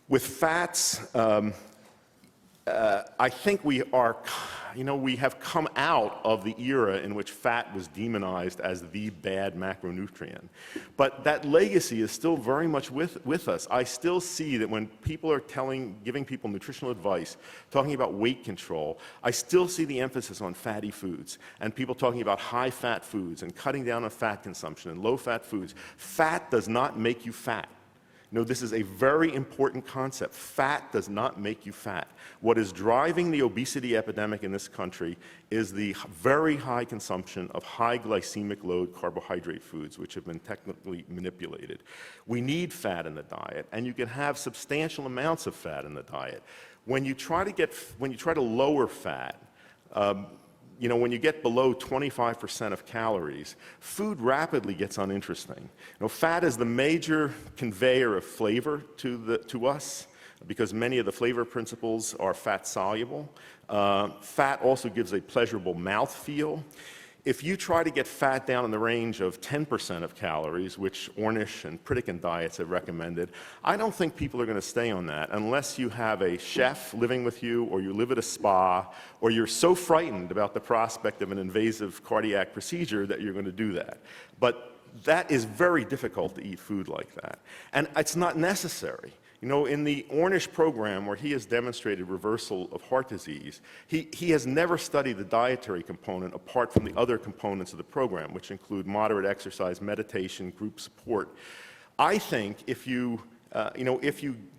With fats, I think we have come out of the era in which fat was demonized as the bad macronutrient. But that legacy is still very much with us. I still see that when people are giving people nutritional advice, talking about weight control, I still see the emphasis on fatty foods and people talking about high-fat foods and cutting down on fat consumption and low-fat foods. Fat does not make you fat. No, this is a very important concept. Fat does not make you fat. What is driving the obesity epidemic in this country is the very high consumption of high glycemic load carbohydrate foods, which have been technically manipulated. We need fat in the diet, and you can have substantial amounts of fat in the diet. When you try to lower fat, when you get below 25% of calories, food rapidly gets uninteresting. Fat is the major conveyor of flavor to us because many of the flavor principles are fat soluble. Fat also gives a pleasurable mouthfeel. If you try to get fat down in the range of 10% of calories, which Ornish and Pritikin diets have recommended, I don't think people are going to stay on that unless you have a chef living with you, or you live at a spa, or you're so frightened about the prospect of an invasive cardiac procedure that you're going to do that. But that is very difficult to eat food like that. And it's not necessary. In the Ornish program, where he has demonstrated reversal of heart disease, he has never studied the dietary component apart from the other components of the program, which include moderate exercise, meditation, group support. I think if you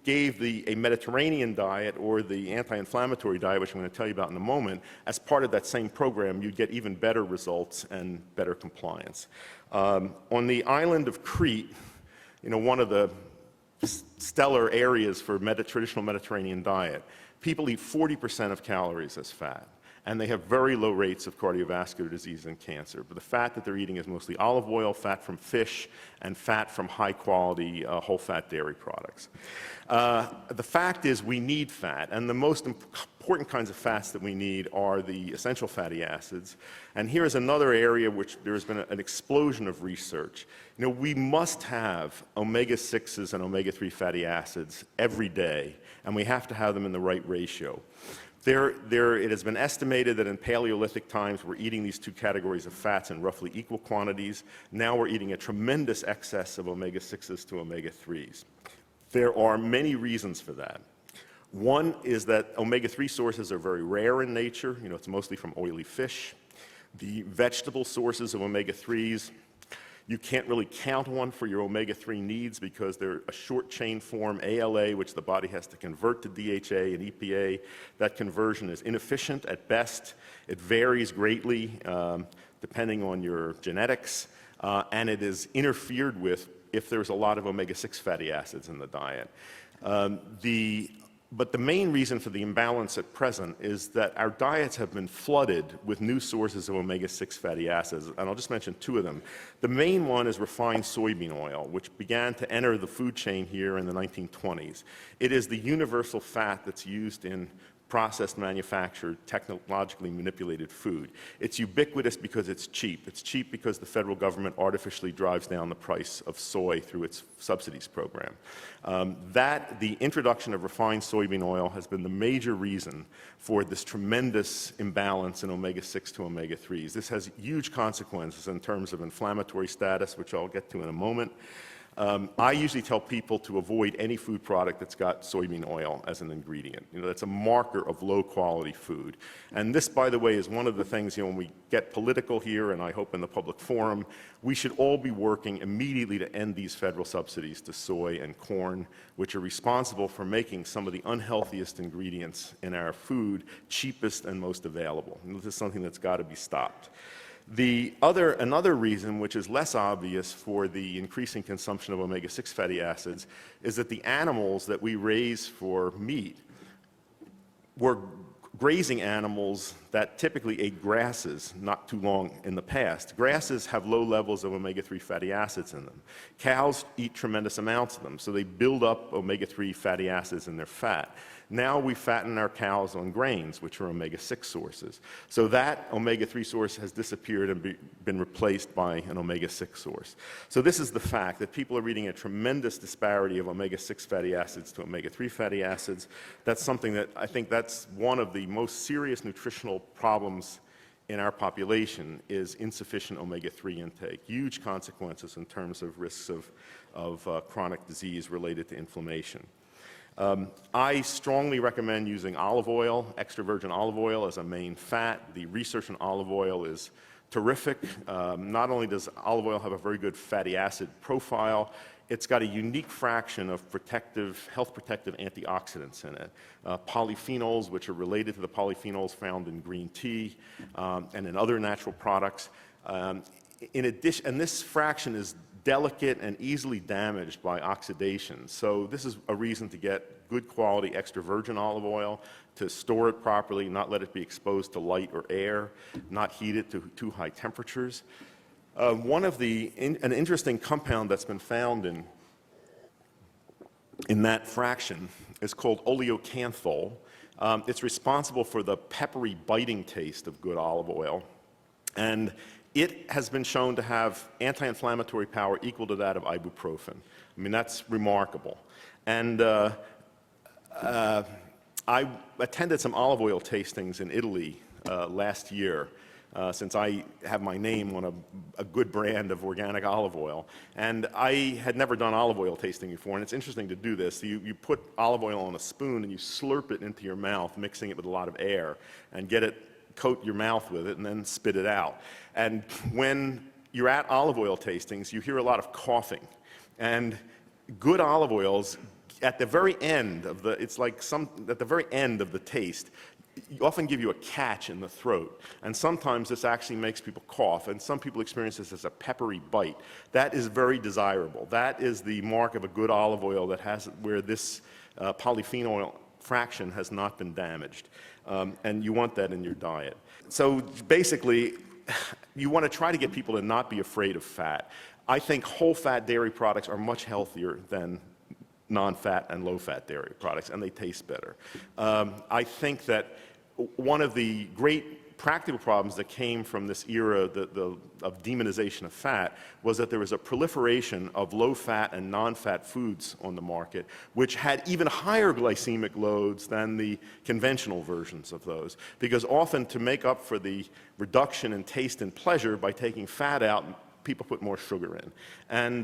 gave a Mediterranean diet or the anti-inflammatory diet, which I'm going to tell you about in a moment, as part of that same program, you'd get even better results and better compliance. On the island of Crete, one of the stellar areas for traditional Mediterranean diet, people eat 40% of calories as fat, and they have very low rates of cardiovascular disease and cancer. But the fat that they're eating is mostly olive oil, fat from fish, and fat from high-quality whole-fat dairy products. The fact is we need fat, and the most important kinds of fats that we need are the essential fatty acids. And here is another area which there has been an explosion of research. We must have omega-6s and omega-3 fatty acids every day, and we have to have them in the right ratio. It has been estimated that in Paleolithic times we're eating these two categories of fats in roughly equal quantities. Now we're eating a tremendous excess of omega-6s to omega-3s. There are many reasons for that. One is that omega-3 sources are very rare in nature. It's mostly from oily fish. The vegetable sources of omega-3s, you can't really count one for your omega-3 needs because they're a short-chain form, ALA, which the body has to convert to DHA and EPA. That conversion is inefficient at best. It varies greatly depending on your genetics, and it is interfered with if there's a lot of omega-6 fatty acids in the diet. But the main reason for the imbalance at present is that our diets have been flooded with new sources of omega-6 fatty acids, and I'll just mention two of them. The main one is refined soybean oil, which began to enter the food chain here in the 1920s. It is the universal fat that's used in processed, manufactured, technologically manipulated food. It's ubiquitous because it's cheap. It's cheap because the federal government artificially drives down the price of soy through its subsidies program. The introduction of refined soybean oil has been the major reason for this tremendous imbalance in omega-6 to omega-3s. This has huge consequences in terms of inflammatory status, which I'll get to in a moment. I usually tell people to avoid any food product that's got soybean oil as an ingredient. That's a marker of low-quality food. And this, by the way, is one of the things, when we get political here, and I hope in the public forum, we should all be working immediately to end these federal subsidies to soy and corn, which are responsible for making some of the unhealthiest ingredients in our food cheapest and most available. And this is something that's got to be stopped. Another reason, which is less obvious for the increasing consumption of omega-6 fatty acids, is that the animals that we raise for meat were grazing animals that typically ate grasses not too long in the past. Grasses have low levels of omega-3 fatty acids in them. Cows eat tremendous amounts of them, so they build up omega-3 fatty acids in their fat. Now we fatten our cows on grains, which are omega-6 sources. So that omega-3 source has disappeared and been replaced by an omega-6 source. So this is the fact that people are eating a tremendous disparity of omega-6 fatty acids to omega-3 fatty acids. That's something that I think that's one of the most serious nutritional problems in our population is insufficient omega-3 intake. Huge consequences in terms of risks of chronic disease related to inflammation. I strongly recommend using olive oil, extra virgin olive oil, as a main fat. The research on olive oil is terrific. Not only does olive oil have a very good fatty acid profile, it's got a unique fraction of health protective antioxidants in it. Polyphenols, which are related to the polyphenols found in green tea and in other natural products. In addition, and this fraction is delicate and easily damaged by oxidation. So this is a reason to get good quality extra virgin olive oil, to store it properly, not let it be exposed to light or air, not heat it to too high temperatures. An interesting compound that's been found in that fraction is called oleocanthal. It's responsible for the peppery biting taste of good olive oil. And it has been shown to have anti-inflammatory power equal to that of ibuprofen. I mean, that's remarkable. And I attended some olive oil tastings in Italy last year, since I have my name on a good brand of organic olive oil. And I had never done olive oil tasting before, and it's interesting to do this. You put olive oil on a spoon and you slurp it into your mouth, mixing it with a lot of air, and coat your mouth with it, and then spit it out. And when you're at olive oil tastings, you hear a lot of coughing. And good olive oils, at the very end of at the very end of the taste, often give you a catch in the throat. And sometimes this actually makes people cough, and some people experience this as a peppery bite. That is very desirable. That is the mark of a good olive oil where this polyphenol fraction has not been damaged. And you want that in your diet. So basically, you want to try to get people to not be afraid of fat. I think whole-fat dairy products are much healthier than non-fat and low-fat dairy products, and they taste better. I think that one of the great practical problems that came from this era of demonization of fat was that there was a proliferation of low-fat and non-fat foods on the market, which had even higher glycemic loads than the conventional versions of those. Because often, to make up for the reduction in taste and pleasure by taking fat out, people put more sugar in. And,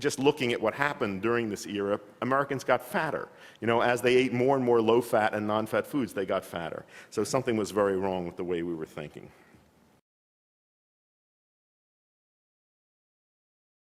just looking at what happened during this era, Americans got fatter. As they ate more and more low-fat and non-fat foods, they got fatter. So something was very wrong with the way we were thinking.